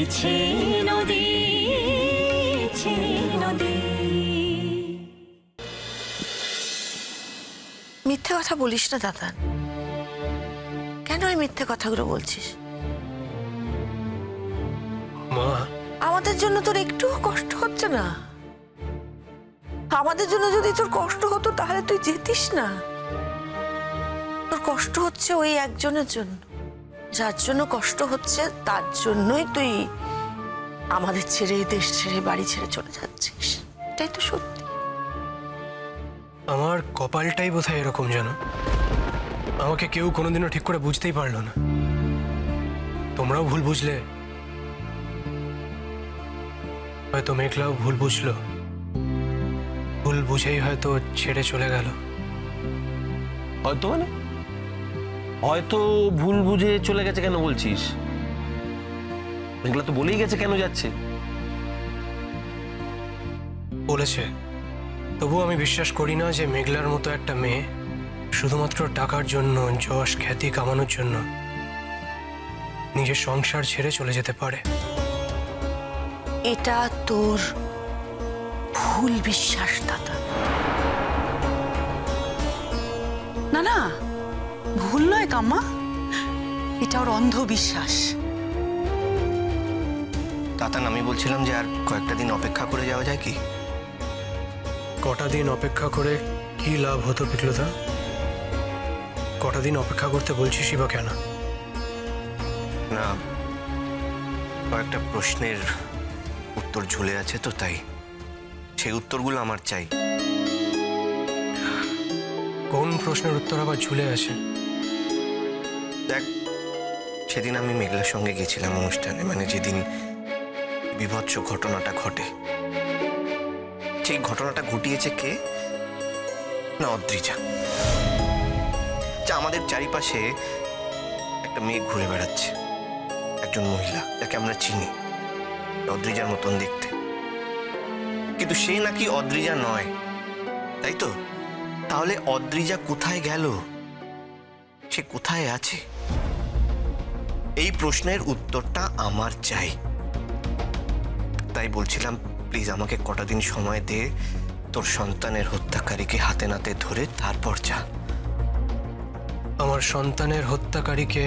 বইছে নদী, নদী। মিথ্যে কথা বলিস না দাদা। কেন এই মিথ্যে কথাগুলো বলছিস? মা, আমাদের জন্য তোর একটু কষ্ট হচ্ছে না? আমাদের জন্য যদি তোর কষ্ট হতো তাহলে তুই যেতিস না। তোর কষ্ট হচ্ছে ওই একজনের জন্য, যার জন্য কষ্ট হচ্ছে তার জন্যই তুই আমাদের ছেড়ে, দেশ ছেড়ে, বাড়ি ছেড়ে চলে যাচ্ছিস। এটাই তো সত্যি। আমার কপালটাই বোধহয় এরকম, জানো। আমাকে কেউ কোনোদিনও ঠিক করে বুঝতেই পারলো না। তোমরাও ভুল বুঝলে, হয়তো মেঘলাও ভুল বুঝলো। ভুল বুঝেই হয়তো ছেড়ে চলে গেল। হয়তো মানে হয়তো ভুল বুঝে চলে গেছে কেন বলছিস? মেঘলা তো বলেই গেছে কেন যাচ্ছে। বলেছে, তবুও আমি বিশ্বাস করি না যে মেঘলার মতো একটা মেয়ে শুধুমাত্র টাকার জন্য, যশ খ্যাতি কামানোর জন্য নিজের সংসার ছেড়ে চলে যেতে পারে। এটা তোর ভুল বিশ্বাস দাদা। না না, ভুল নয় কাম্মা, এটা ওর অন্ধবিশ্বাস। তাতান, আমি বলছিলাম যে আর কয়েকটা দিন অপেক্ষা করে যাওয়া যায় কি? কটা দিন অপেক্ষা করে কি লাভ হতো বিক্লতা? কটা দিন অপেক্ষা করতে বলছিসই বা কেন? না, কয়েকটা প্রশ্নের উত্তর ঝুলে আছে তো, তাই সেই উত্তরগুলো আমার চাই। কোন প্রশ্নের উত্তর আবার ঝুলে আছে? দেখ, সেদিন আমি মেঘলার সঙ্গে গেছিলাম অনুষ্ঠানে, মানে যেদিন বিভৎস ঘটনাটা ঘটে। সেই ঘটনাটা ঘটিয়েছে কে? না, অদ্রিজা। যা আমাদের চারিপাশে একটা মেয়ে ঘুরে বেড়াচ্ছে, একজন মহিলা যাকে আমরা চিনি, অদ্রিজার মতন দেখতে, কিন্তু সে নাকি অদ্রিজা নয়, তাই তো? তাহলে অদ্রিজা কোথায় গেল? সে কোথায় আছে? এই প্রশ্নের উত্তরটা আমার চাই। তাই বলছিলাম, প্লিজ আমাকে কটা দিন সময় দে, তোর সন্তানের হত্যাকারীকে হাতে নাতে ধরে তারপর যা। আমার সন্তানের হত্যাকারীকে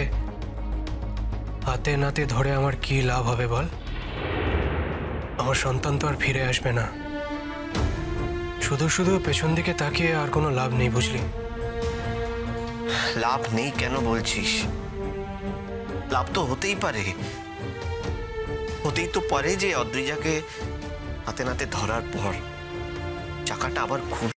হাতে নাতে ধরে আমার কি লাভ হবে বল? আমার সন্তান তো আর ফিরে আসবে না। শুধু শুধু পেছন দিকে তাকিয়ে আর কোনো লাভ নেই, বুঝলি? লাভ নেই কেন বলছিস? লাভ তো হতেই পারে। হতেই তো পারে যে অদ্রিজাকে হাতে নাতে ধরার পর চাকাটা আবার খুব